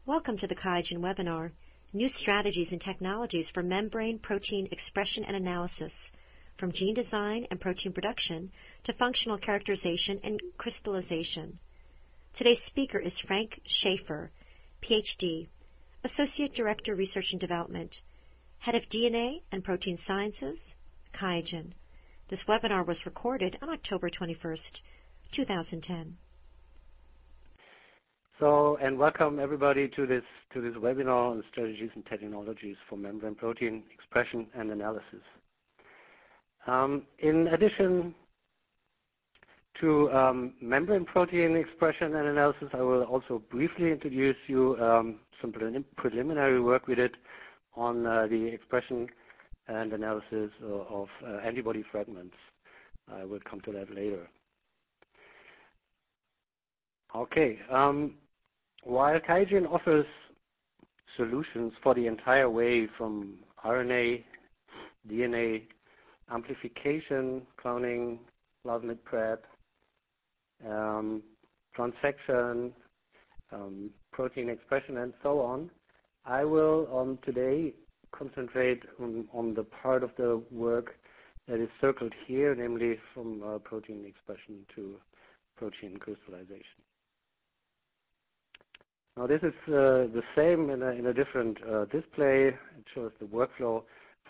Welcome to the QIAGEN webinar, New Strategies and Technologies for Membrane Protein Expression and Analysis, from gene design and protein production to functional characterization and crystallization. Today's speaker is Frank Schaefer, PhD, Associate Director, Research and Development, Head of DNA and Protein Sciences, QIAGEN. This webinar was recorded on October 21st, 2010. And welcome everybody to this webinar on strategies and technologies for membrane protein expression and analysis. In addition to membrane protein expression and analysis, I will also briefly introduce you some preliminary work we did on the expression and analysis of antibody fragments. I will come to that later. Okay. While QIAGEN offers solutions for the entire way from RNA, DNA, amplification, cloning, plasmid prep, transfection, protein expression, and so on, I will today concentrate on the part of the work that is circled here, namely from protein expression to protein crystallization. Now this is the same in a different display. It shows the workflow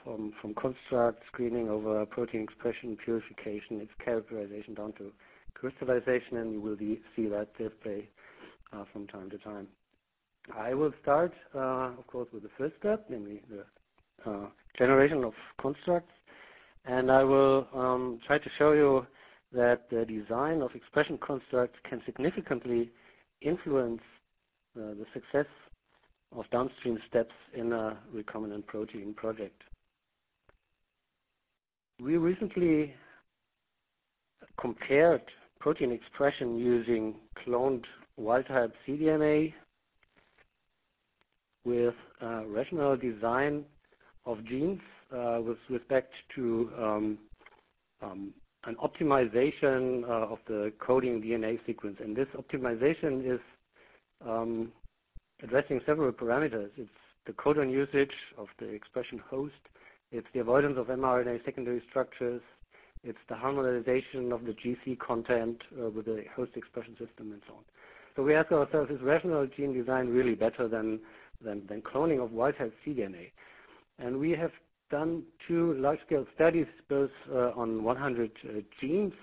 from construct, screening over protein expression, purification, its characterization down to crystallization, and you will see that display from time to time. I will start, of course, with the first step, namely the generation of constructs, and I will try to show you that the design of expression constructs can significantly influence the success of downstream steps in a recombinant protein project. We recently compared protein expression using cloned wild-type cDNA with rational design of genes with respect to an optimization of the coding DNA sequence. And this optimization is addressing several parameters. It's the codon usage of the expression host. It's the avoidance of mRNA secondary structures. It's the harmonization of the GC content with the host expression system and so on. So we ask ourselves, is rational gene design really better than cloning of wild-type cDNA? And we have done two large-scale studies, both on 100 genes,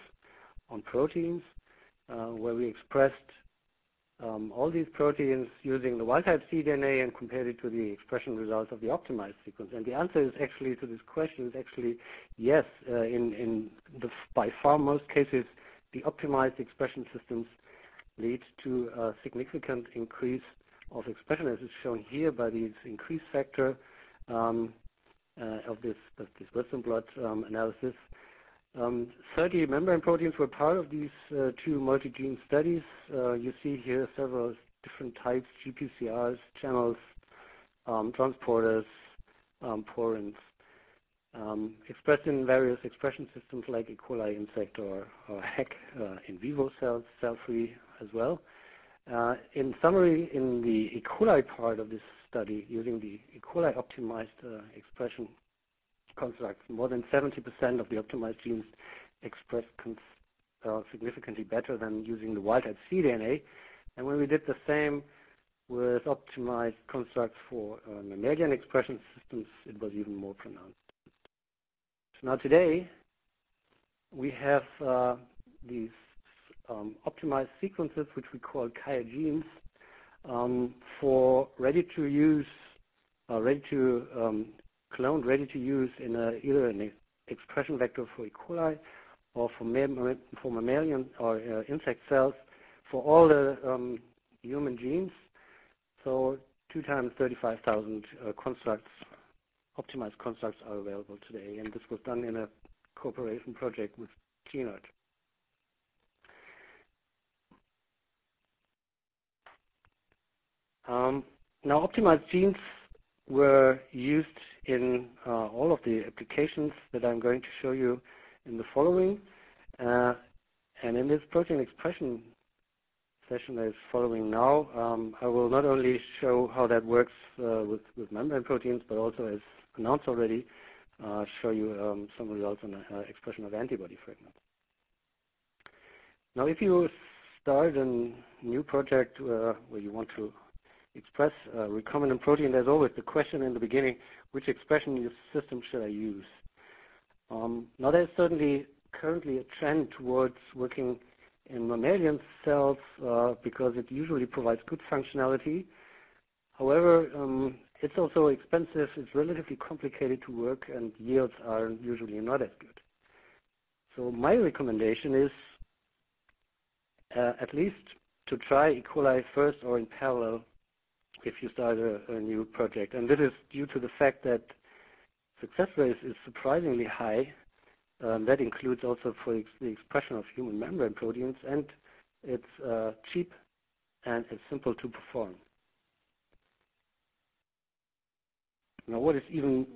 on proteins, where we expressed all these proteins using the wild-type cDNA and compared it to the expression results of the optimized sequence. And the answer is actually to this question is actually yes. In by far most cases, the optimized expression systems lead to a significant increase of expression, as is shown here by this increase factor of this Western blot analysis. 30 membrane proteins were part of these two multi-gene studies. You see here several different types, GPCRs, channels, transporters, porins, expressed in various expression systems like E. coli, insect, or HEC in vivo cells, cell-free as well. In summary, in the E. coli part of this study, using the E. coli optimized expression constructs, more than 70% of the optimized genes expressed significantly better than using the wild-type cDNA. And when we did the same with optimized constructs for mammalian expression systems, it was even more pronounced. So now today, we have these optimized sequences, which we call QIAGENs, for ready-to-use, cloned, ready-to-use in either an expression vector for E. coli or for mammalian or insect cells for all the human genes. So 2 times 35,000 constructs, optimized constructs, are available today, and this was done in a cooperation project with GeneArt. Now, optimized genes were used in all of the applications that I'm going to show you in the following. And in this protein expression session that is following now, I will not only show how that works with membrane proteins, but also, as announced already, show you some results on the expression of antibody fragments. Now, if you start a new project where you want to express a recombinant protein, there's always the question in the beginning, which expression system should I use? Now, there's certainly currently a trend towards working in mammalian cells because it usually provides good functionality. However, it's also expensive, it's relatively complicated to work, and yields are usually not as good. So my recommendation is at least to try E. coli first or in parallel if you start a new project. And this is due to the fact that success rate is surprisingly high. That includes also for the expression of human membrane proteins, and it's cheap and it's simple to perform. Now, what is even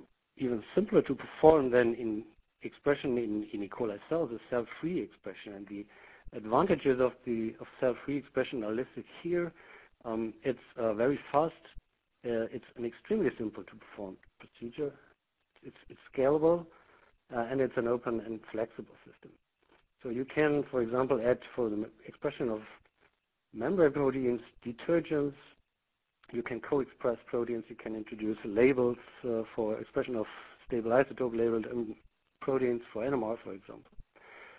simpler to perform than in expression in E. coli cells is cell-free expression, and the advantages of cell-free expression are listed here. It's very fast. It's an extremely simple to perform procedure. It's scalable, and it's an open and flexible system. So you can, for example, add for the expression of membrane proteins, detergents. You can co-express proteins. You can introduce labels for expression of stable isotope labeled proteins for NMR, for example.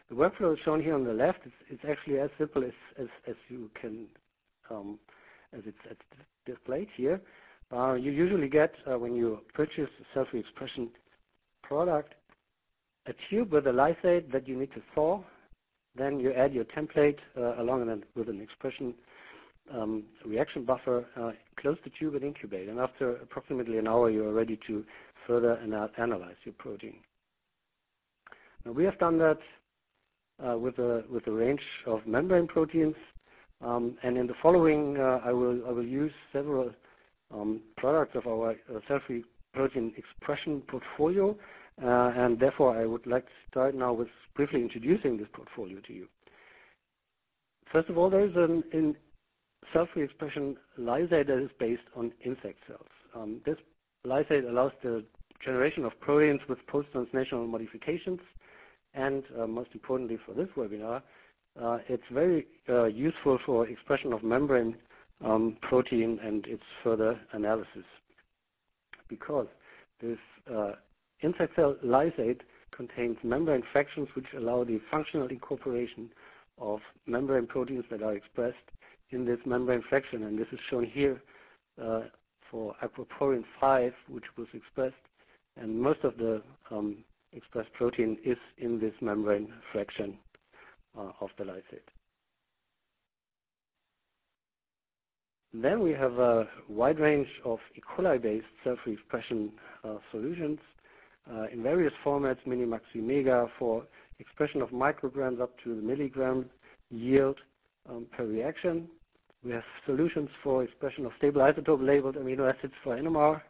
The workflow shown here on the left is actually as simple as you can, as it's displayed here. You usually get, when you purchase a cell-free expression product, a tube with a lysate that you need to thaw. Then you add your template along with an expression reaction buffer, close the tube and incubate. And after approximately an hour, you are ready to further analyze your protein. Now, we have done that with a range of membrane proteins, and in the following, I will use several products of our cell-free protein expression portfolio, and therefore I would like to start now with briefly introducing this portfolio to you. First of all, there is a cell-free expression lysate that is based on insect cells. This lysate allows the generation of proteins with post-translational modifications, and most importantly for this webinar, it's very useful for expression of membrane protein and its further analysis, because this insect cell lysate contains membrane fractions which allow the functional incorporation of membrane proteins that are expressed in this membrane fraction, and this is shown here for aquaporin 5, which was expressed, and most of the expressed protein is in this membrane fraction of the lysate. Then we have a wide range of E. coli-based cell-free expression solutions in various formats, mini, maxi, mega, for expression of micrograms up to the milligram yield per reaction. We have solutions for expression of stable isotope labeled amino acids for NMR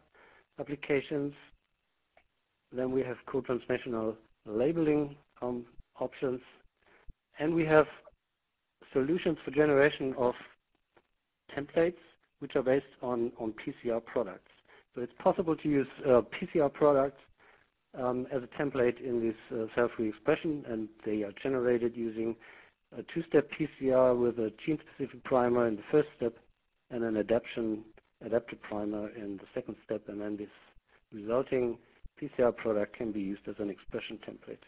applications. Then we have co-transnational labeling options. And we have solutions for generation of templates which are based on PCR products. So it's possible to use PCR products as a template in this cell-free expression, and they are generated using a two-step PCR with a gene-specific primer in the first step and an adaptive primer in the second step, and then this resulting PCR product can be used as an expression template.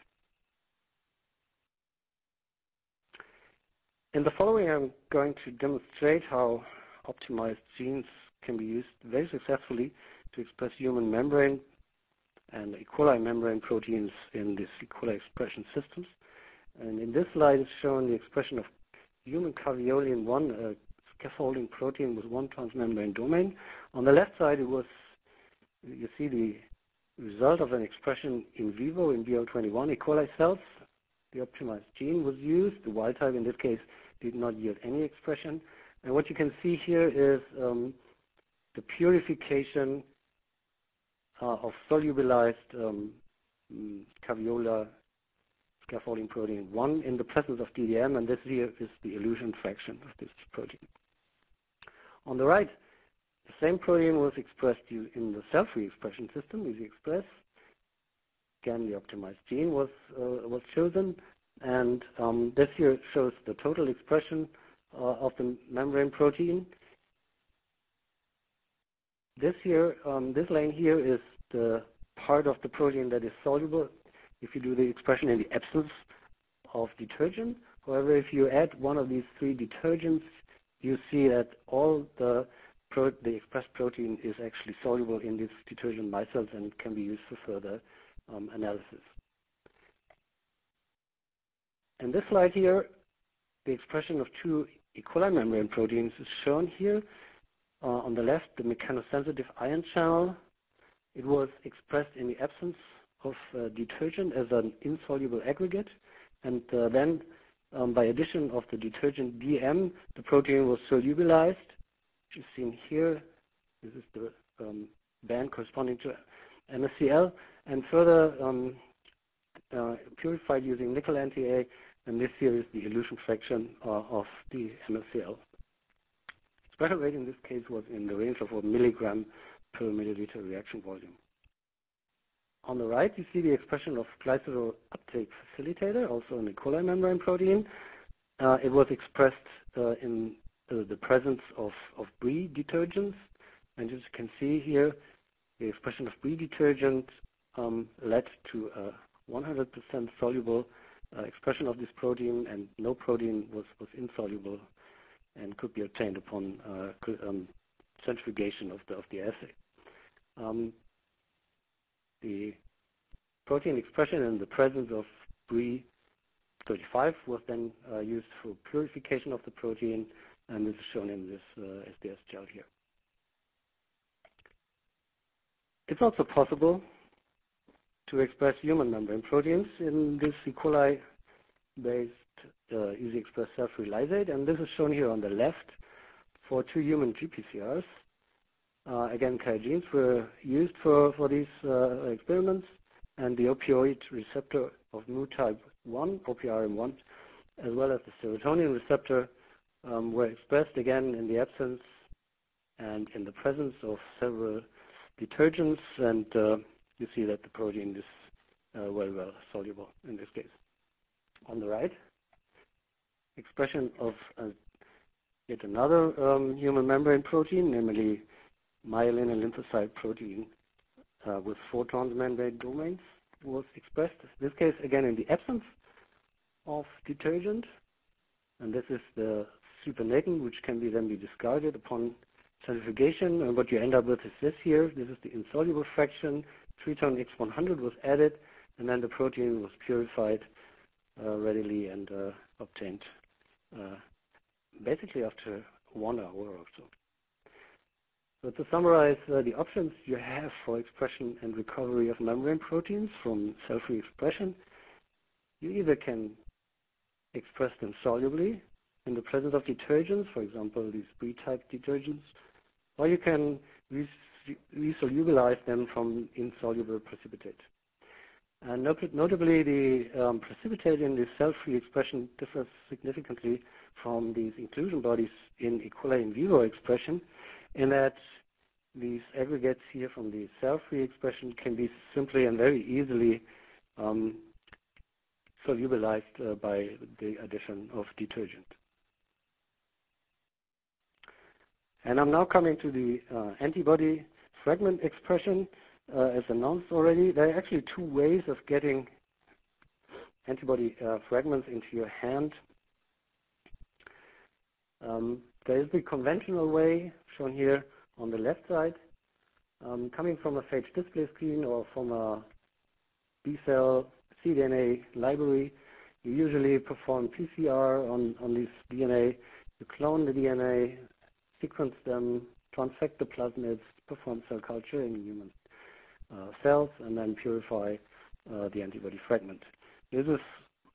In the following, I'm going to demonstrate how optimized genes can be used very successfully to express human membrane and E. coli membrane proteins in these E. coli expression systems. And in this slide is shown the expression of human caveolin 1, a scaffolding protein with one transmembrane domain. On the left side, you see the result of an expression in vivo in BL21 E. coli cells. The optimized gene was used. The wild type in this case did not yield any expression. And what you can see here is the purification of solubilized caveola scaffolding protein 1 in the presence of DDM, and this here is the elution fraction of this protein. On the right, the same protein was expressed in the cell-free expression system, Easy Express. Again, the optimized gene was chosen, and this here shows the total expression of the membrane protein. This line here is the part of the protein that is soluble if you do the expression in the absence of detergent. However, if you add one of these three detergents, you see that all the expressed protein is actually soluble in these detergent micelles and can be used for further analysis. In this slide here, the expression of two E. coli membrane proteins is shown here. On the left, the mechanosensitive ion channel. It was expressed in the absence of detergent as an insoluble aggregate, and then by addition of the detergent DM, the protein was solubilized, which is seen here. This is the band corresponding to MSCl, and further purified using nickel anti-A, and this here is the elution fraction of the MSCl. Expression rate in this case was in the range of 1 milligram per milliliter reaction volume. On the right, you see the expression of glycerol uptake facilitator, also an E. coli membrane protein. It was expressed in the presence of Brie detergents, and as you can see here, the expression of Brie detergent led to a 100% soluble expression of this protein, and no protein was insoluble and could be obtained upon centrifugation of the assay. The protein expression in the presence of Brie 35 was then used for purification of the protein, and this is shown in this SDS gel here. It's also possible to express human membrane proteins in this E. coli-based Easy Express cell-free lysate, and this is shown here on the left for two human GPCRs. Again, genes were used for these experiments, and the opioid receptor of mu type 1, OPRM1, as well as the serotonin receptor were expressed again in the absence and in the presence of several detergents, and you see that the protein is well soluble in this case. On the right, expression of yet another human membrane protein, namely myelin and lymphocyte protein with 4 transmembrane domains, was expressed. In this case, again, in the absence of detergent, and this is the supernatant, which can then be discarded upon centrifugation, and what you end up with is this here. This is the insoluble fraction. Triton X100 was added, and then the protein was purified readily and obtained basically after 1 hour or so. So to summarize the options you have for expression and recovery of membrane proteins from cell-free expression, you either can express them solubly in the presence of detergents, for example, these Brie-type detergents, or you can resolubilize them from insoluble precipitate. And notably, the precipitate in the cell-free expression differs significantly from these inclusion bodies in E. coli in vivo expression, in that these aggregates here from the cell-free expression can be simply and very easily solubilized by the addition of detergent. And I'm now coming to the antibody fragment expression. As announced already, there are actually 2 ways of getting antibody fragments into your hand. There is the conventional way, shown here on the left side, coming from a phage display screen or from a B-cell cDNA library. You usually perform PCR on this DNA. You clone the DNA, sequence them, transfect the plasmids, perform cell culture in human cells, and then purify the antibody fragment. This is,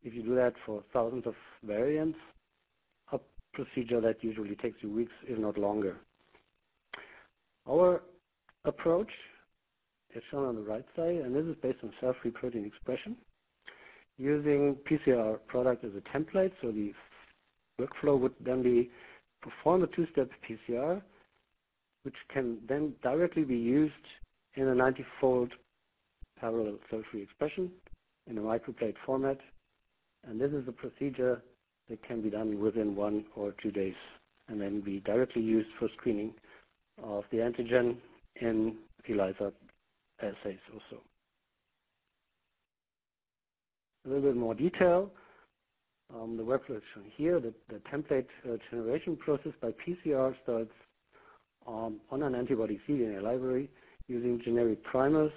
if you do that for thousands of variants, a procedure that usually takes you weeks, if not longer. Our approach is shown on the right side, and this is based on cell-free protein expression. using PCR product as a template. So the workflow would then be perform a two-step PCR, which can then directly be used in a 90-fold parallel cell-free expression in a microplate format. And this is a procedure that can be done within 1 or 2 days and then be directly used for screening of the antigen in ELISA assays also. A little bit more detail. The workflow is shown here. The template generation process by PCR starts on an antibody cDNA library using generic primers.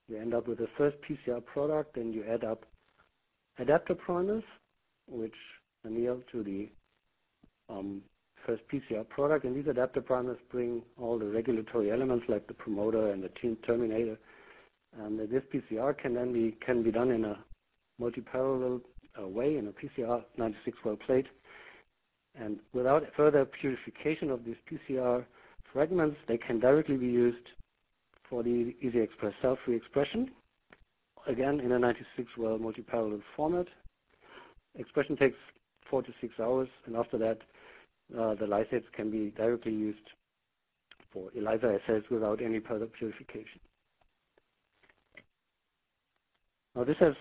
You end up with the first PCR product, and you add up adapter primers, which anneal to the first PCR product. And these adapter primers bring all the regulatory elements like the promoter and the terminator. And this PCR can then be done in a multi-parallel way in a PCR 96-well plate. And without further purification of these PCR fragments, they can directly be used for the easy express cell-free expression, again in a 96-well multi-parallel format. Expression takes 4 to 6 hours, and after that, the lysates can be directly used for ELISA assays without any further purification. Now this has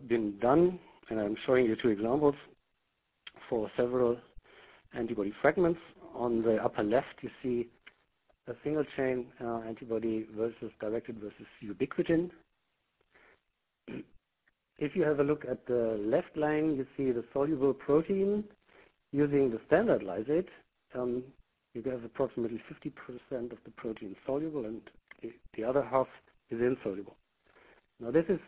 been done, and I'm showing you 2 examples for several antibody fragments. On the upper left, you see a single chain antibody versus directed versus ubiquitin. If you have a look at the left line, you see the soluble protein. Using the standard lysate, you have approximately 50% of the protein soluble, and the other half is insoluble. Now this is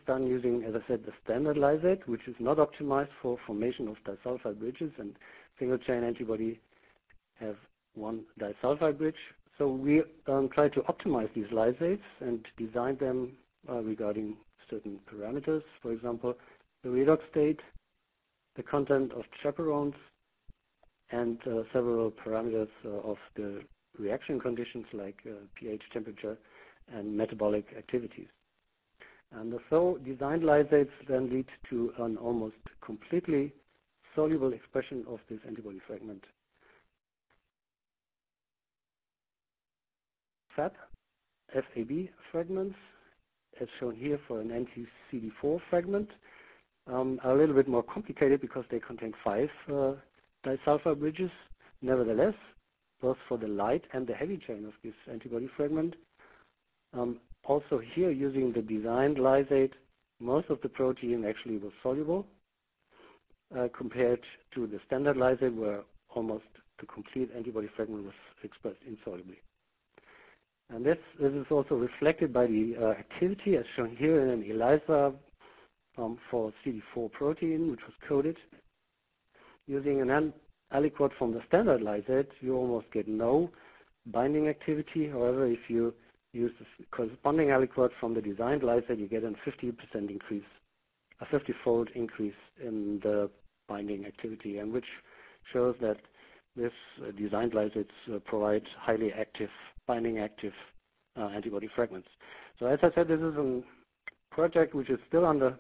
done using, as I said, the standard lysate, which is not optimized for formation of disulfide bridges, and single-chain antibody have one disulfide bridge. So we try to optimize these lysates and design them regarding certain parameters. For example, the redox state, the content of chaperones, and several parameters of the reaction conditions like pH, temperature, and metabolic activities. And the so designed lysates then lead to an almost completely soluble expression of this antibody fragment. FAB fragments, as shown here for an anti-CD4 fragment, are a little bit more complicated because they contain 5 disulfide bridges. Nevertheless, both for the light and the heavy chain of this antibody fragment, also here using the designed lysate, most of the protein actually was soluble compared to the standard lysate where almost the complete antibody fragment was expressed insolubly. And this is also reflected by the activity as shown here in an ELISA for CD4 protein, which was coded. Using an aliquot from the standard lysate, you almost get no binding activity. However, if you use the corresponding aliquot from the designed lysate, you get a 50% increase, a 50-fold increase in the binding activity, and which shows that this designed lysates provide highly active, binding active antibody fragments. So as I said, this is a project which is still under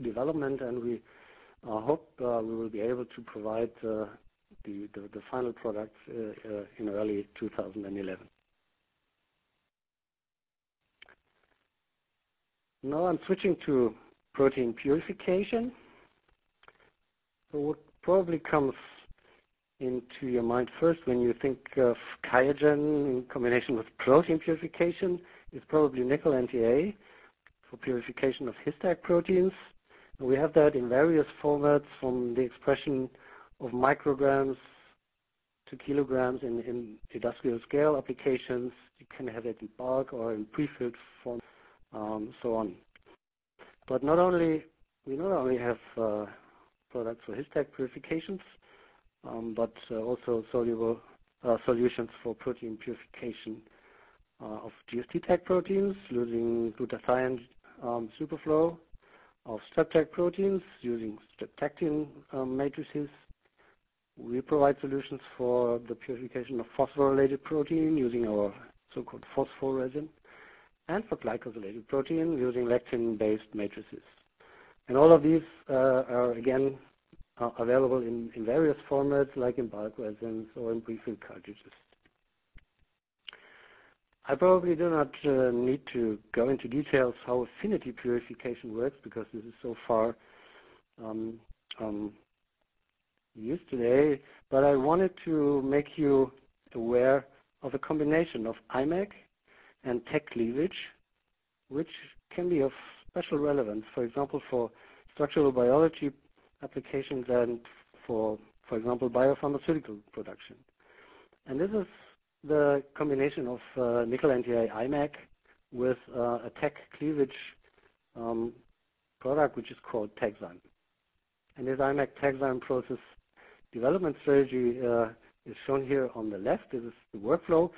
development, and we hope we will be able to provide the final product in early 2011. Now I'm switching to protein purification. So what probably comes into your mind first when you think of QIAGEN in combination with protein purification is probably nickel NTA for purification of his-tag proteins. We have that in various formats, from the expression of micrograms to kilograms in industrial scale applications. You can have it in bulk or in pre-filled form, so on. But we not only have products for his-tag purifications, but also solutions for protein purification of GST-tag proteins using glutathione superflow, of strep-tag proteins using streptactin matrices. We provide solutions for the purification of phosphorylated protein using our so-called phosphor resin. and for glycosylated protein using lectin-based matrices. And all of these are again available in various formats, like in bulk resins or in pre-filled cartridges. I probably do not need to go into details how affinity purification works, because this is so far used today, but I wanted to make you aware of a combination of IMAC and tech cleavage, which can be of special relevance, for example, for structural biology applications and for example, biopharmaceutical production. And this is the combination of nickel anti-IMAC with a tech cleavage product which is called TechZyme. And this IMAC TechZyme process development strategy is shown here on the left. This is the workflow.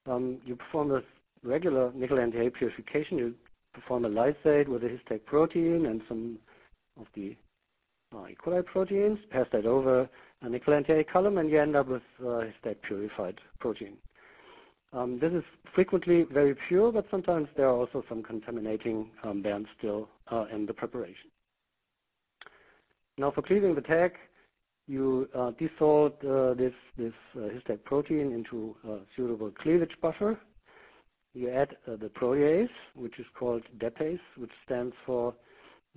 You perform this regular nickel anti purification. You perform a lysate with a histag protein and some of the E. coli proteins, pass that over a nickel anti column, and you end up with histag purified protein. This is frequently very pure, but sometimes there are also some contaminating bands still in the preparation. Now, for cleaving the tag, you desalt this histag protein into a suitable cleavage buffer. You add the protease, which is called DAPase, which stands for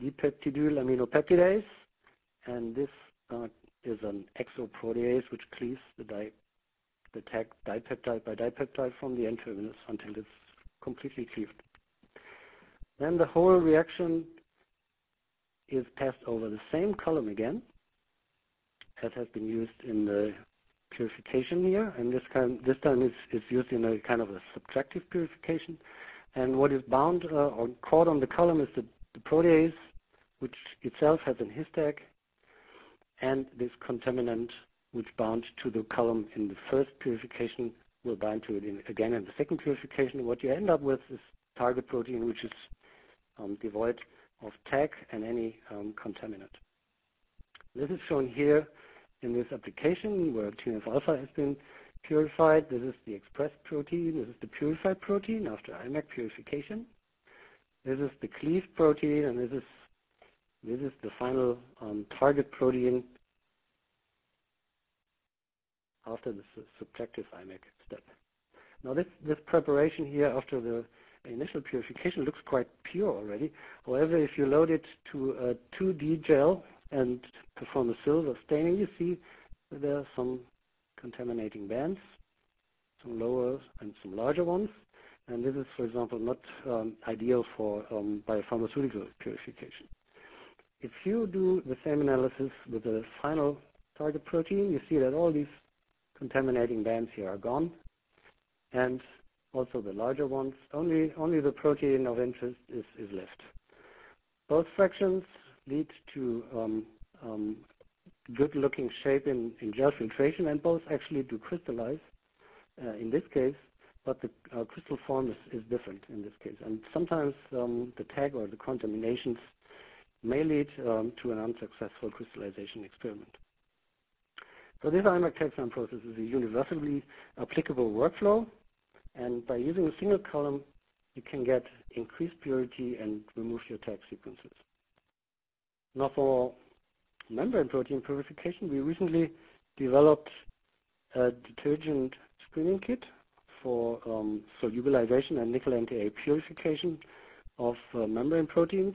dipeptidyl aminopeptidase, and this is an exoprotease which cleaves the tag dipeptide by dipeptide from the N-terminus until it's completely cleaved. Then the whole reaction is passed over the same column again, as has been used in the purification here, and this time is used in a kind of a subtractive purification. And what is bound or caught on the column is the protease, which itself has an histag, and this contaminant which bound to the column in the first purification will bind to it again in the second purification. What you end up with is target protein, which is devoid of tag and any contaminant. This is shown here in this application where TNF-alpha has been purified. This is the expressed protein. This is the purified protein after IMAC purification. This is the cleaved protein, and this is the final target protein after the subtractive IMAC step. Now this preparation here after the initial purification looks quite pure already. However, if you load it to a 2D gel and perform a silver staining, you see that there are some contaminating bands, some lower and some larger ones. And this is, for example, not ideal for biopharmaceutical purification. If you do the same analysis with the final target protein, you see that all these contaminating bands here are gone, and also the larger ones. Only the protein of interest is left. Both fractions lead to good-looking shape in gel filtration, and both actually do crystallize in this case, but the crystal form is different in this case. And sometimes the tag or the contaminations may lead to an unsuccessful crystallization experiment. So this IMAC TechZyme process is a universally applicable workflow, and by using a single column, you can get increased purity and remove your tag sequences. Now for membrane protein purification, we recently developed a detergent screening kit for solubilization and nickel anti-A purification of membrane proteins.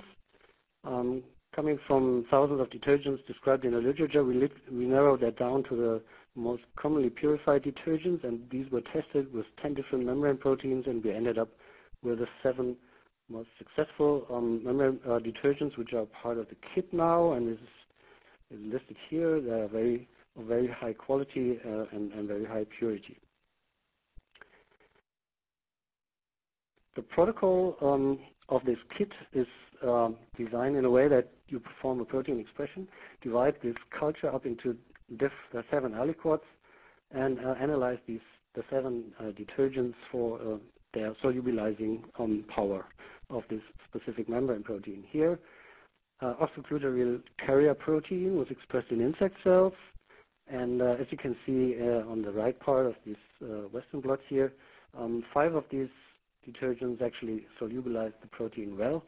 Coming from thousands of detergents described in the literature, we narrowed that down to the most commonly purified detergents, and these were tested with 10 different membrane proteins, and we ended up with the 7 most successful membrane detergents, which are part of the kit now, and this is listed here. They are of very high quality and very high purity. The protocol of this kit is designed in a way that you perform a protein expression, divide this culture up into the 7 aliquots, and analyze the 7 detergents for their solubilizing power of this specific membrane protein. Here, oxyglutaryl carrier protein was expressed in insect cells, and as you can see on the right part of this Western blot here, 5 of these detergents actually solubilize the protein well.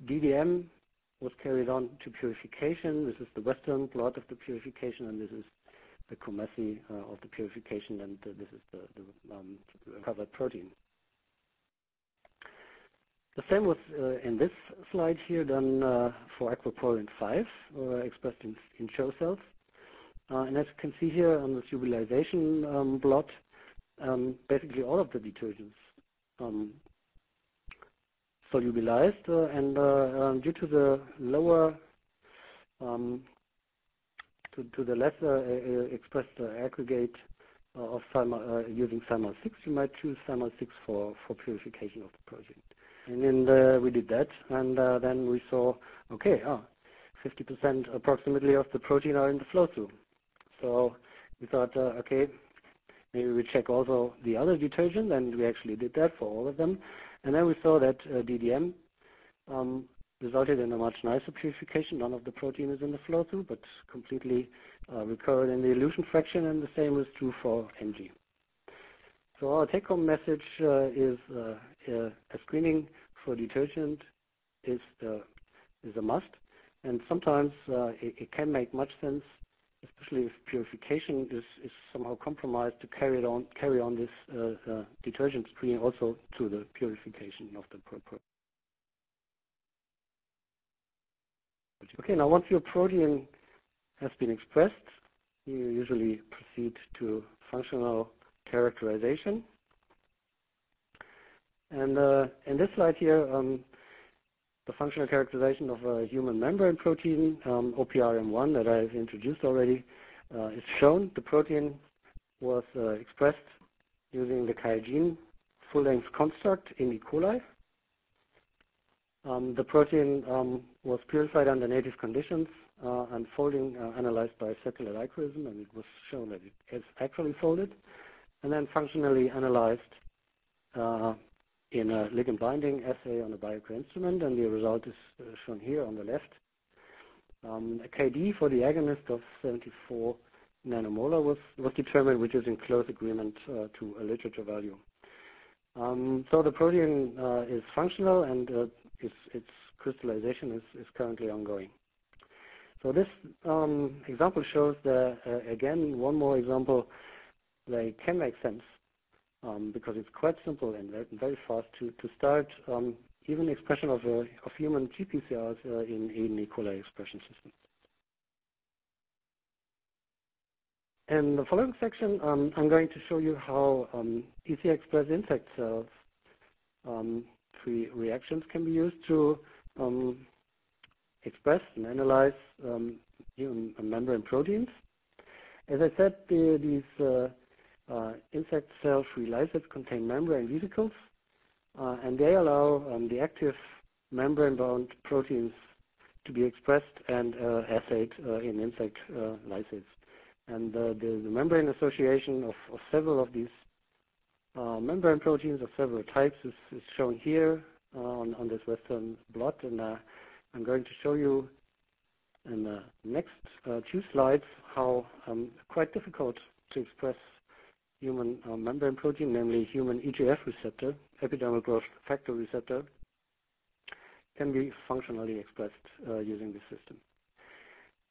DDM was carried on to purification. This is the Western blot of the purification, and this is the Comessi of the purification, and this is the covered protein. The same was in this slide here done for aquaporin 5, expressed in CHO cells. And as you can see here on the solubilization blot, basically all of the detergents solubilized, and due to the lower, to the lesser expressed aggregate of using thymol 6, you might choose thymol 6 for purification of the protein. And then we did that, and then we saw, okay, 50% approximately of the protein are in the flow-through. So we thought, okay, maybe we check also the other detergent, and we actually did that for all of them. And then we saw that DDM resulted in a much nicer purification. None of the protein is in the flow-through, but completely recovered in the elution fraction, and the same is true for NG. So our take-home message is a screening for detergent is a must, and sometimes it can make much sense, especially if purification is somehow compromised, to carry on this detergent screening also to the purification of the protein. Okay, now once your protein has been expressed, you usually proceed to functional characterization. And in this slide here, the functional characterization of a human membrane protein, OPRM1, that I've introduced already, is shown. The protein was expressed using the Kaijin full-length construct in E. coli. The protein was purified under native conditions and folding analyzed by satellite ichroism, and it was shown that it is actually folded, and then functionally analyzed in a ligand binding assay on a biochar instrument, and the result is shown here on the left. A KD for the agonist of 74 nanomolar was determined, which is in close agreement to a literature value. So the protein is functional, and its crystallization is currently ongoing. So this example shows that, again, one more example, they can make sense because it's quite simple and very fast to start even expression of human GPCRs in E. coli expression systems. In the following section, I'm going to show you how EC express insect cells free reactions can be used to express and analyze human membrane proteins. As I said, these insect cell-free lysates contain membrane vesicles, and they allow the active membrane-bound proteins to be expressed and assayed in insect lysates. And the membrane association of several of these membrane proteins of several types is shown here on this Western blot, and I'm going to show you in the next 2 slides how quite difficult to express human membrane protein, namely human EGF receptor, epidermal growth factor receptor, can be functionally expressed using this system.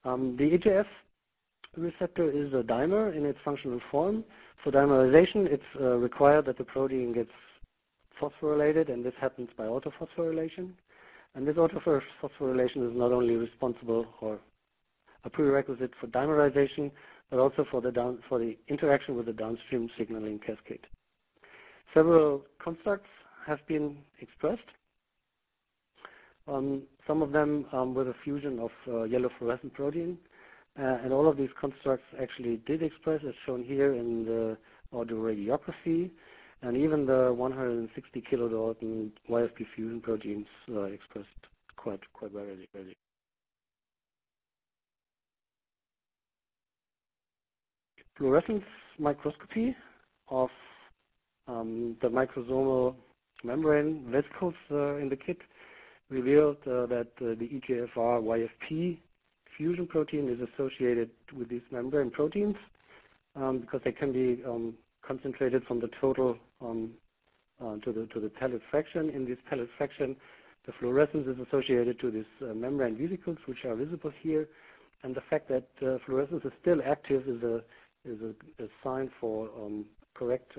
The EGF receptor is a dimer in its functional form. For dimerization, it's required that the protein gets phosphorylated, and this happens by autophosphorylation. And this autophosphorylation is not only responsible or a prerequisite for dimerization, but also for the interaction with the downstream signaling cascade. Several constructs have been expressed. Some of them with a fusion of yellow fluorescent protein, and all of these constructs actually did express, as shown here in the autoradiography, and even the 160 kilodalton YFP fusion proteins expressed quite rarely. Fluorescence microscopy of the microsomal membrane vesicles in the kit revealed that the EGFR YFP fusion protein is associated with these membrane proteins because they can be concentrated from the total to the pellet fraction. In this pellet fraction, the fluorescence is associated to these membrane vesicles, which are visible here, and the fact that fluorescence is still active is a sign for correct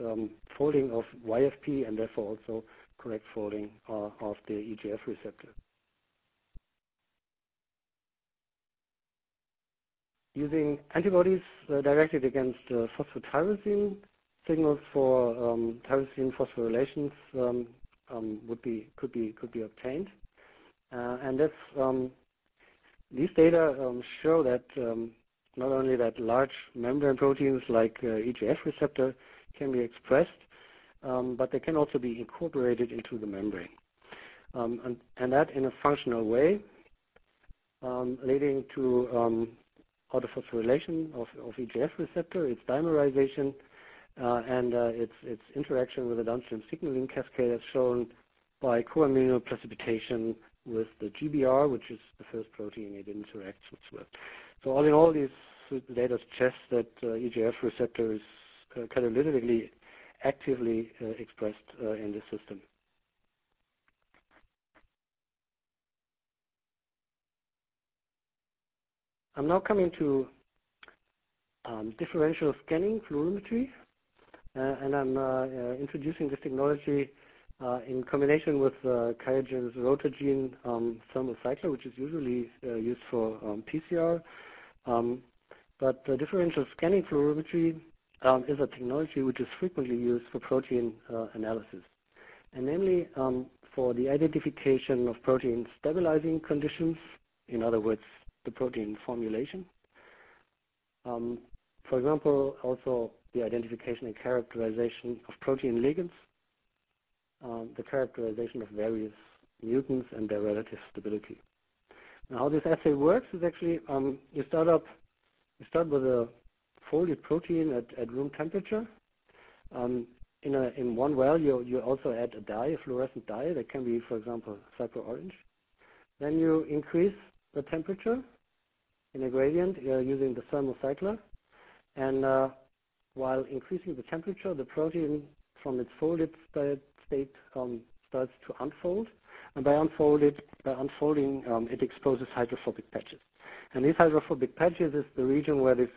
folding of YFP and therefore also correct folding of the EGF receptor. Using antibodies directed against phosphotyrosine, signals for tyrosine phosphorylations could be obtained, and these data show that not only that large membrane proteins like EGF receptor can be expressed, but they can also be incorporated into the membrane, and that in a functional way, leading to autophosphorylation of EGF receptor, its dimerization, and its interaction with the downstream signaling cascade as shown by coamino precipitation with the GBR, which is the first protein it interacts with. So all in all, these data suggest that EGF receptor is catalytically actively expressed in this system. I'm now coming to differential scanning fluorimetry, and I'm introducing this technology in combination with QIAGEN's Rotagene thermal cycler, which is usually used for PCR. But differential scanning fluorimetry is a technology which is frequently used for protein analysis, and namely for the identification of protein stabilizing conditions, in other words, the protein formulation. For example, also the identification and characterization of protein ligands, the characterization of various mutants and their relative stability. Now, how this assay works is actually you start with a folded protein at room temperature. In one well, you also add a dye, a fluorescent dye that can be, for example, cypro-orange. Then you increase the temperature in a gradient using the thermal cycler, and while increasing the temperature, the protein from its folded state starts to unfold, and by unfolding, it exposes hydrophobic patches. And these hydrophobic patches is the region where this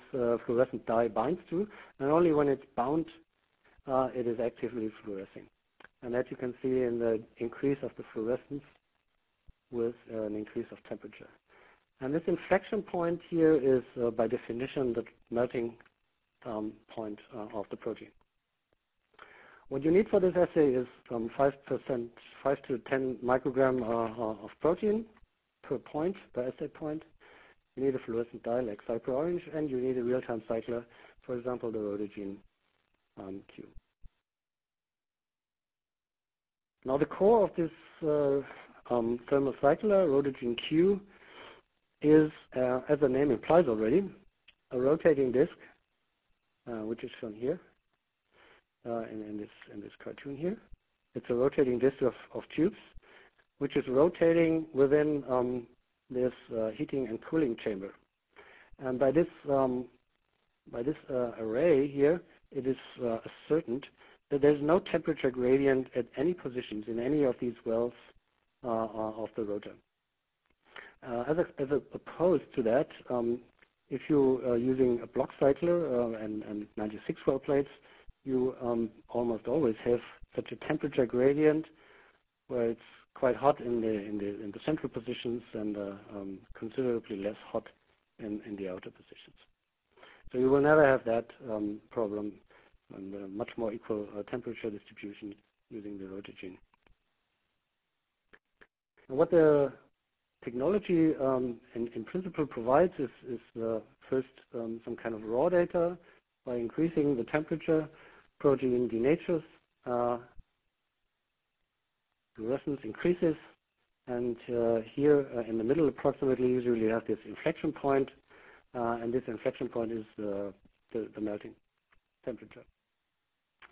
fluorescent dye binds to, and only when it's bound, it is actively fluorescing. And that you can see in the increase of the fluorescence with an increase of temperature. And this inflection point here is, by definition, the melting point of the protein. What you need for this assay is 5 to 10 microgram of protein per point, per assay point. You need a fluorescent dye like cypro-orange, and you need a real-time cycler, for example, the Rotagene Q. Now, the core of this thermal cycler, Rotagene Q, is, as the name implies already, a rotating disc, which is shown here in this cartoon here. It's a rotating disc of tubes, which is rotating within this heating and cooling chamber. And by this array here, it is ascertained that there's no temperature gradient at any positions in any of these wells of the rotor. As opposed to that, if you are using a block cycler and 96 well plates, you almost always have such a temperature gradient where it's quite hot in the central positions and considerably less hot in the outer positions. So you will never have that problem and a much more equal temperature distribution using the Rotagene. And what the technology in principle provides is first some kind of raw data. By increasing the temperature, protein denatures, fluorescence increases, and here in the middle approximately usually you have this inflection point, and this inflection point is the melting temperature.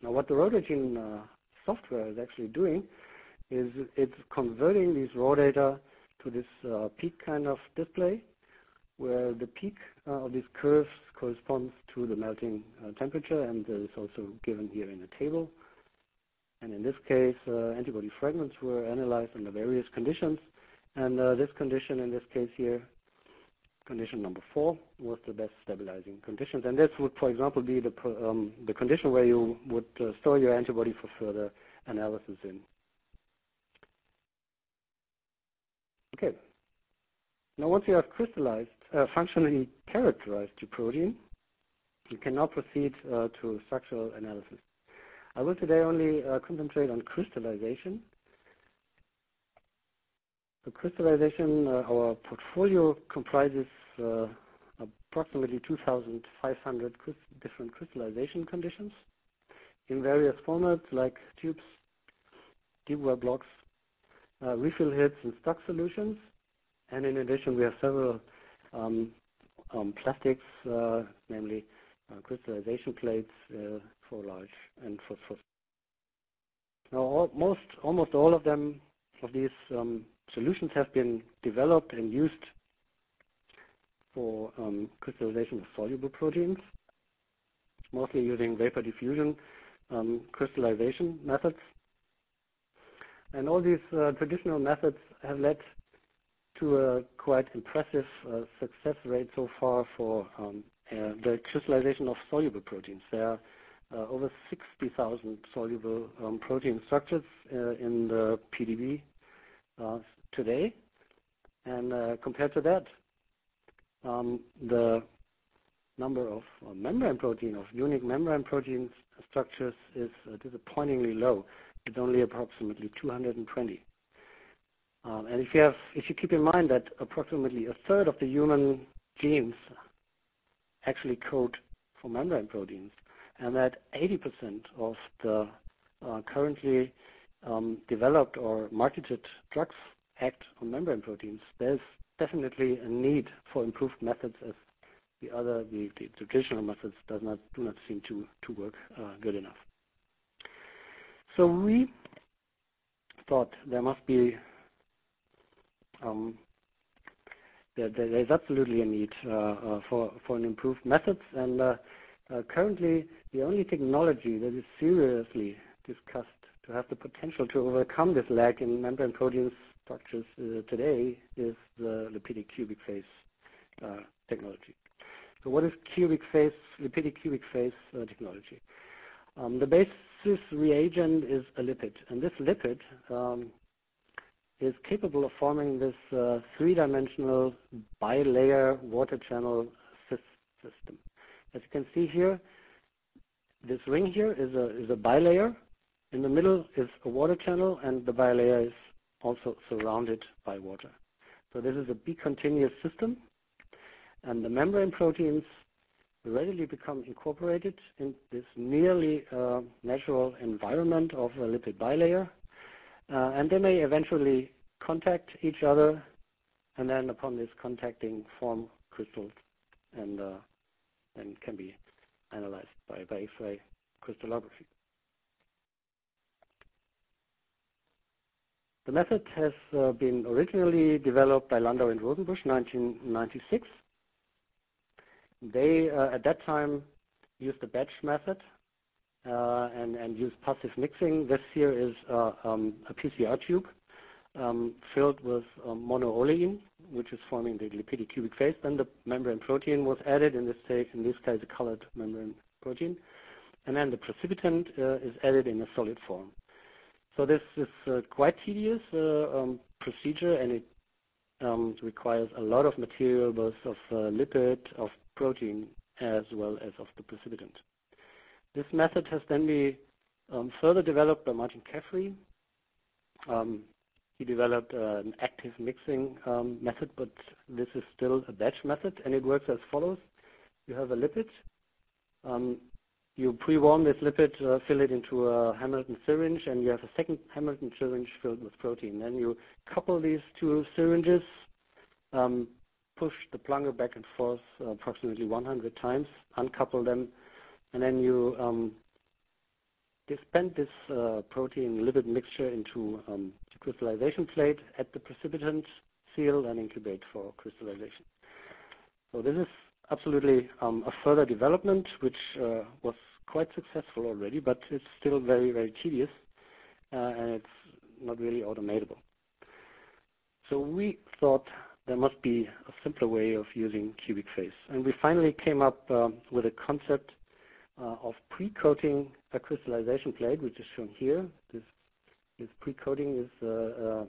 Now what the Rotagene software is actually doing is it's converting these raw data to this peak kind of display, where the peak of these curves corresponds to the melting temperature, and is also given here in the table. And in this case, antibody fragments were analyzed under various conditions. And this condition, in this case here, condition number 4, was the best stabilizing conditions. And this would, for example, be the condition where you would store your antibody for further analysis in. Okay. Now, once you have crystallized, functionally characterized your protein, you can now proceed to structural analysis. I will today only concentrate on crystallization. The crystallization, our portfolio comprises approximately 2,500 different crystallization conditions in various formats like tubes, deep well blocks, refill hits, and stock solutions. And in addition, we have several plastics, namely crystallization plates for large and for. Now, almost all of these solutions have been developed and used for crystallization of soluble proteins, mostly using vapor diffusion crystallization methods. And all these traditional methods have led to a quite impressive success rate so far for the crystallization of soluble proteins. There are over 60,000 soluble protein structures in the PDB today. And compared to that, the number of membrane protein, of unique membrane protein structures is disappointingly low. It's only approximately 220. And if you keep in mind that approximately a third of the human genes actually code for membrane proteins, and that 80% of the currently developed or marketed drugs act on membrane proteins, there's definitely a need for improved methods, as the traditional methods do not seem to work good enough. So we thought there must be there's absolutely a need for an improved methods, and currently the only technology that is seriously discussed to have the potential to overcome this lag in membrane protein structures today is the lipidic cubic phase technology. So what is lipidic cubic phase technology? The basis reagent is a lipid, and this lipid is capable of forming this three-dimensional bilayer water channel system. As you can see here, this ring here is a bilayer. In the middle is a water channel, and the bilayer is also surrounded by water. So this is a bicontinuous system, and the membrane proteins readily become incorporated in this nearly natural environment of a lipid bilayer, and they may eventually contact each other, and then upon this contacting form crystals, and can be analyzed by X-ray crystallography. The method has been originally developed by Landau and Rosenbusch in 1996. They, at that time, used the batch method and used passive mixing. This here is a PCR tube filled with monooleo, which is forming the lipidic cubic phase. Then the membrane protein was added, in this case a colored membrane protein. And then the precipitant is added in a solid form. So this is quite tedious procedure, and it requires a lot of material, both of lipid, of protein, as well as of the precipitant. This method has then been further developed by Martin Caffrey. He developed an active mixing method, but this is still a batch method, and it works as follows. You have a lipid. You pre-warm this lipid, fill it into a Hamilton syringe, and you have a second Hamilton syringe filled with protein. Then you couple these two syringes, push the plunger back and forth approximately 100 times, uncouple them, and then you dispense this protein lipid mixture into a crystallization plate, add the precipitant, seal, and incubate for crystallization. So this is absolutely a further development, which was quite successful already, but it's still very, very tedious. and it's not really automatable. So we thought there must be a simpler way of using cubic phase. And we finally came up with a concept of pre-coating a crystallization plate, which is shown here. This pre-coating is the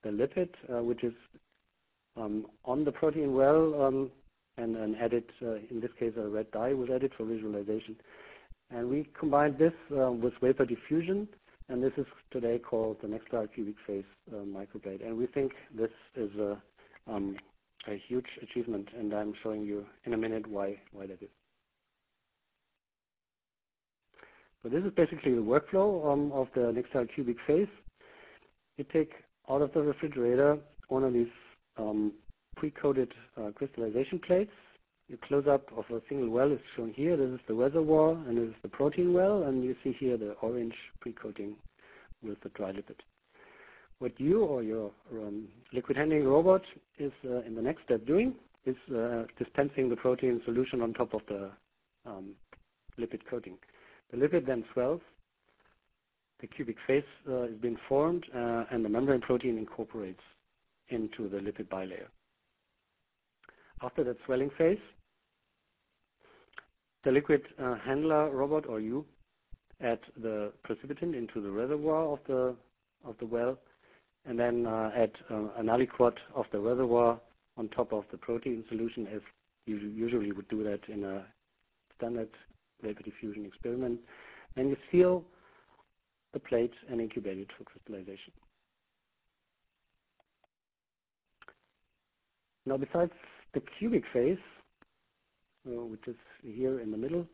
lipid, which is on the protein well, and added, in this case, a red dye was added for visualization. And we combined this with vapor diffusion, and this is today called the NextStar cubic phase microplate. And we think this is a huge achievement, and I'm showing you in a minute why that is. So this is basically the workflow of the NextStar cubic phase. You take out of the refrigerator one of these pre-coated crystallization plates. The close-up of a single well is shown here. This is the reservoir, and this is the protein well, and you see here the orange pre-coating with the dry lipid. What you or your liquid handling robot is in the next step doing is dispensing the protein solution on top of the lipid coating. The lipid then swells, the cubic phase is being formed, and the membrane protein incorporates into the lipid bilayer. After that swelling phase, the liquid handler robot, or you, add the precipitant into the reservoir of the well, and then add an aliquot of the reservoir on top of the protein solution, as you usually would do that in a standard vapor diffusion experiment. Then you seal the plate and incubate it for crystallization. Now, besides the cubic phase, which is here in the middle,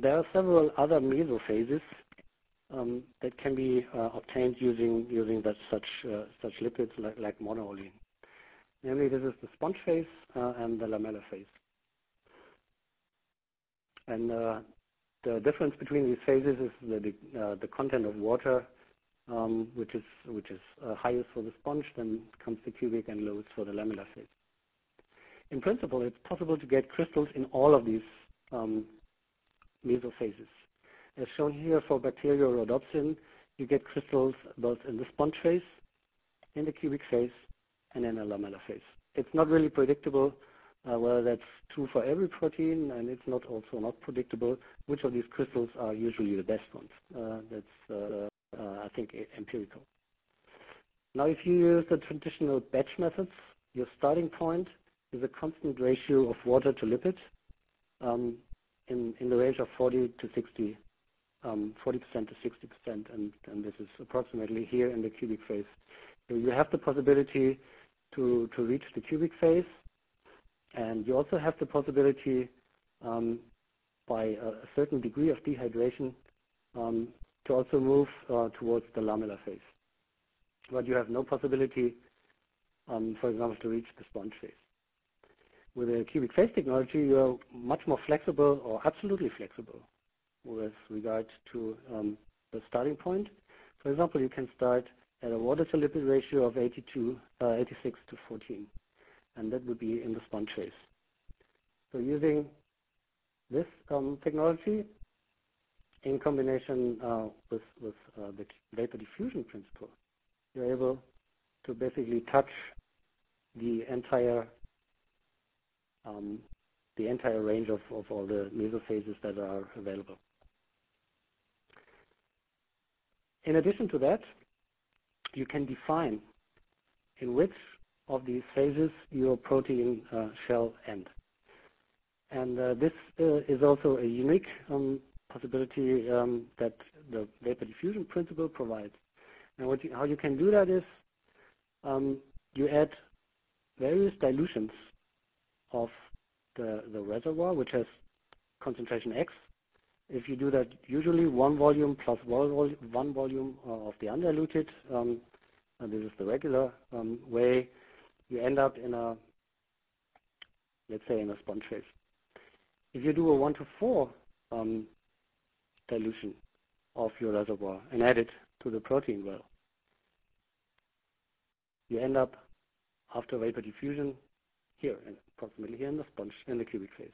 there are several other mesophases that can be obtained using such lipids like monoolene. Namely, this is the sponge phase and the lamellar phase. And the difference between these phases is the content of water, which is highest for the sponge, then comes the cubic, and lowest for the lamellar phase. In principle, it's possible to get crystals in all of these mesophases. As shown here for bacterial rhodopsin, you get crystals both in the sponge phase, in the cubic phase, and in the lamellar phase. It's not really predictable whether that's true for every protein, and it's not predictable which of these crystals are usually the best ones. That's I think empirical. Now, if you use the traditional batch methods, your starting point is a constant ratio of water to lipid in the range of 40% to 60%, and this is approximately here in the cubic phase. So you have the possibility to reach the cubic phase, and you also have the possibility by a certain degree of dehydration to also move towards the lamellar phase. But you have no possibility, for example, to reach the sponge phase. With the cubic phase technology, you're much more flexible, or absolutely flexible, with regard to the starting point. For example, you can start at a water to lipid ratio of 86 to 14, and that would be in the sponge phase. So using this technology in combination with the vapor diffusion principle, you're able to basically touch the entire range of all the mesophases that are available. In addition to that, you can define in which of these phases your protein shall end. And this is also a unique possibility that the vapor diffusion principle provides. And how you can do that is you add various dilutions of the reservoir, which has concentration X. If you do that, usually one volume plus one volume of the undiluted, and this is the regular way, you end up in let's say, in a sponge phase. If you do a 1:4 dilution of your reservoir and add it to the protein well, you end up, after vapor diffusion, here, approximately here in the sponge, in the cubic phase.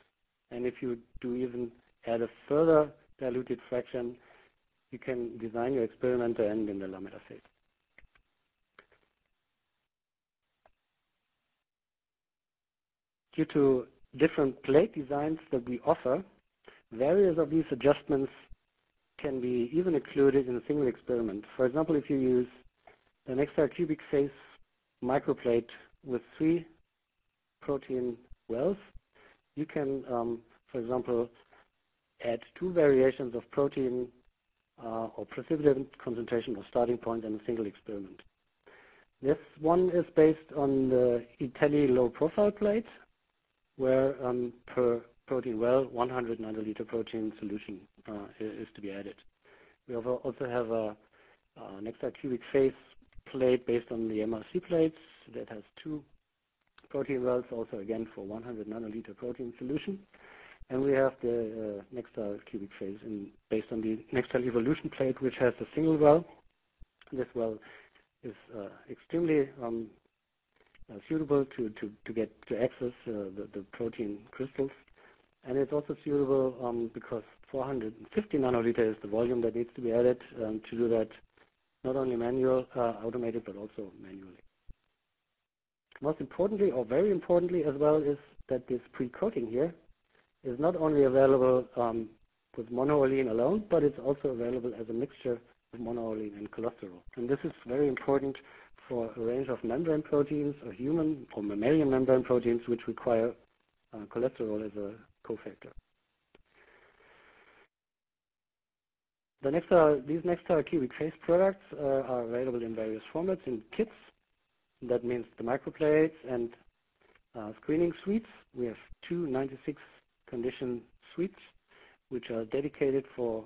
And if you do even add a further diluted fraction, you can design your experiment to end in the laminar phase. Due to different plate designs that we offer, various of these adjustments can be even included in a single experiment. For example, if you use an extra cubic phase microplate with 3 protein wells, you can, for example, add 2 variations of protein or precipitant concentration or starting point in a single experiment. This one is based on the Italy low profile plate, where per protein well 100 nanoliter protein solution is to be added. We also have an extra cubic phase plate based on the MRC plates that has 2 protein wells, also again for 100 nanoliter protein solution. And we have the Nextal cubic phase based on the Nextal evolution plate, which has a single well. This well is extremely suitable to access the protein crystals, and it's also suitable because 450 nanoliter is the volume that needs to be added to do that, not only automated, but also manually. Most importantly, or very importantly as well, is that this pre-coating here is not only available with monoolene alone, but it's also available as a mixture of monoolene and cholesterol. And this is very important for a range of membrane proteins, or human or mammalian membrane proteins, which require cholesterol as a cofactor. These Nextal cubic phase products are available in various formats in kits. That means the microplates and screening suites. We have 2 96 condition suites, which are dedicated for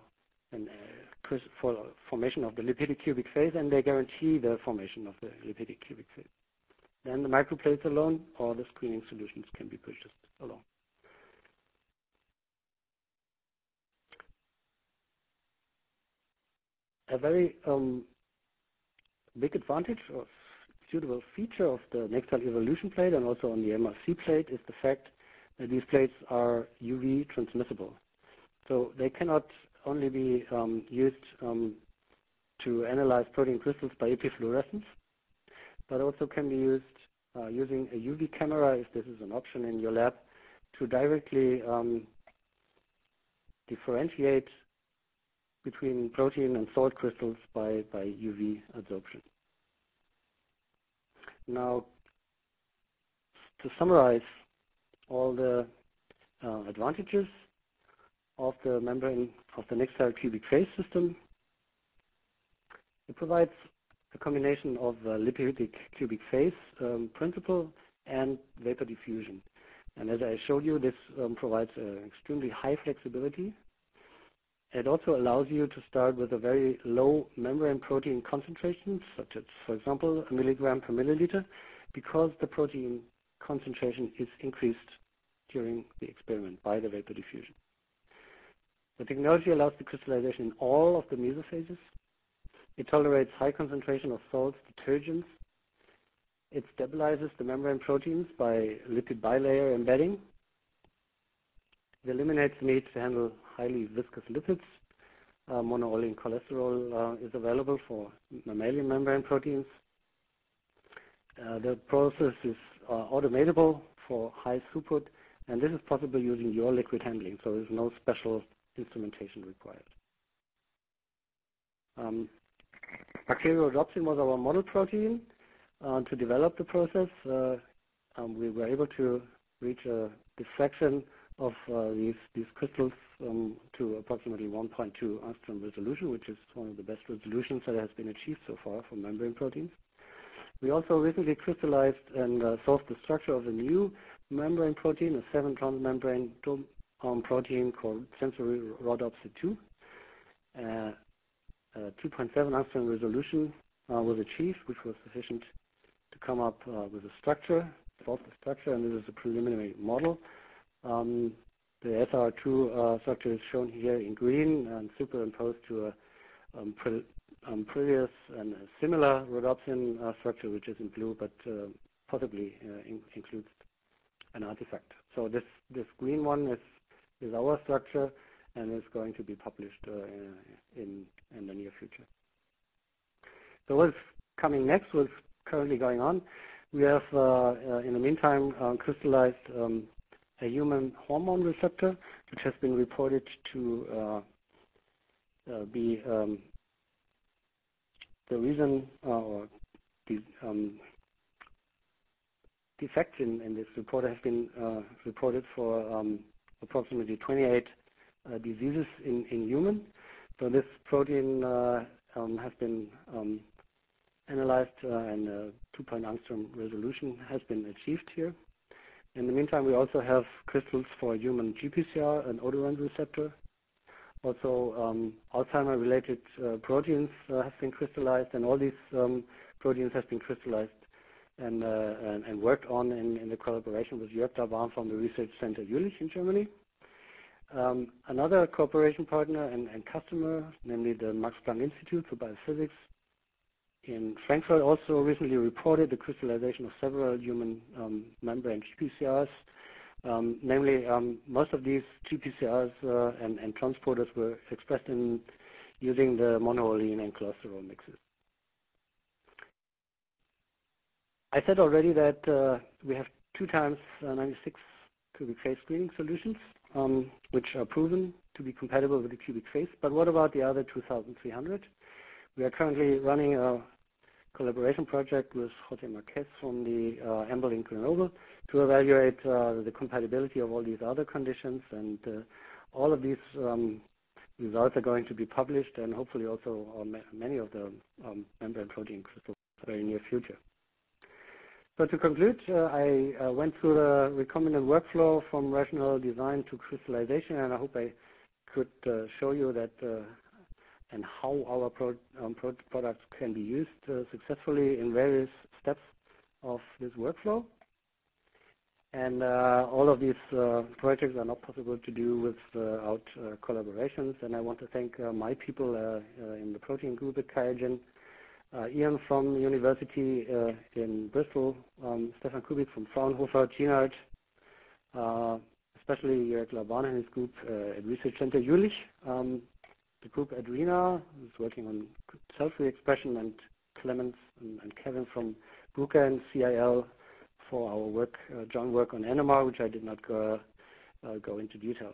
formation of the lipidic cubic phase, and they guarantee the formation of the lipidic cubic phase. Then the microplates alone or the screening solutions can be purchased alone. A very big advantage or suitable feature of the Nextal evolution plate and also on the MRC plate is the fact that these plates are UV transmissible. So they cannot only be used to analyze protein crystals by epifluorescence, but also can be used using a UV camera, if this is an option in your lab, to directly differentiate between protein and salt crystals by UV absorption. Now, to summarize all the advantages of the membrane of the Nextal cubic phase system, it provides a combination of lipidic cubic phase principle and vapor diffusion. And as I showed you, this provides extremely high flexibility. It also allows you to start with a very low membrane protein concentration, such as, for example, a milligram per milliliter, because the protein concentration is increased during the experiment by the vapor diffusion. The technology allows the crystallization in all of the mesophases. It tolerates high concentration of salts, detergents. It stabilizes the membrane proteins by lipid bilayer embedding. It eliminates the need to handle highly viscous lipids. Monoolene cholesterol is available for mammalian membrane proteins. The process is automatable for high throughput, and this is possible using your liquid handling, so there's no special instrumentation required. Bacteriorhodopsin was our model protein. To develop the process, we were able to reach a diffraction of these crystals to approximately 1.2 angstrom resolution, which is one of the best resolutions that has been achieved so far for membrane proteins. We also recently crystallized and solved the structure of a new membrane protein, a 7-transmembrane protein called sensory rhodopsin 2. 2.7 angstrom resolution was achieved, which was sufficient to come up with a structure, solve the structure, and this is a preliminary model. The SR2 structure is shown here in green and superimposed to a previous and a similar rhodopsin structure, which is in blue, but possibly includes an artifact. So this green one is our structure and is going to be published in So what's coming next, what's currently going on, we have, in the meantime, crystallized a human hormone receptor, which has been reported to be the reason or the defects in this report have been reported for approximately 28 diseases in humans. So this protein has been analyzed and 2-point angstrom resolution has been achieved here. In the meantime, we also have crystals for human GPCR and odorant receptor. Also, Alzheimer-related proteins have been crystallized, and all these proteins have been crystallized and worked on in the collaboration with Jörg Daban from the Research Center Jülich in Germany. Another cooperation partner and customer, namely the Max Planck Institute for Biophysics in Frankfurt, also recently reported the crystallization of several human membrane GPCRs. Namely, most of these GPCRs and transporters were expressed in using the monoallele and cholesterol mixes. I said already that we have 2 times 96 cubic phase screening solutions, which are proven to be compatible with the cubic phase. But what about the other 2,300? We are currently running a collaboration project with Jose Marquez from the Embl in Grenoble to evaluate the compatibility of all these other conditions, and all of these results are going to be published, and hopefully also many of the membrane protein crystals in the very near future. So to conclude, I went through the recombinant workflow from rational design to crystallization, and I hope I could show you that and how our products can be used successfully in various steps of this workflow. And all of these projects are not possible to do without collaborations, and I want to thank my people in the protein group at QIAGEN, Ian from the University in Bristol, Stefan Kubik from Fraunhofer, Ginard, especially Jörg Laban and his group at Research Center Jülich, the group at RENA is working on cell-free expression, and Clemens and Kevin from Bruker and CIL for our work, joint work on NMR, which I did not go into detail.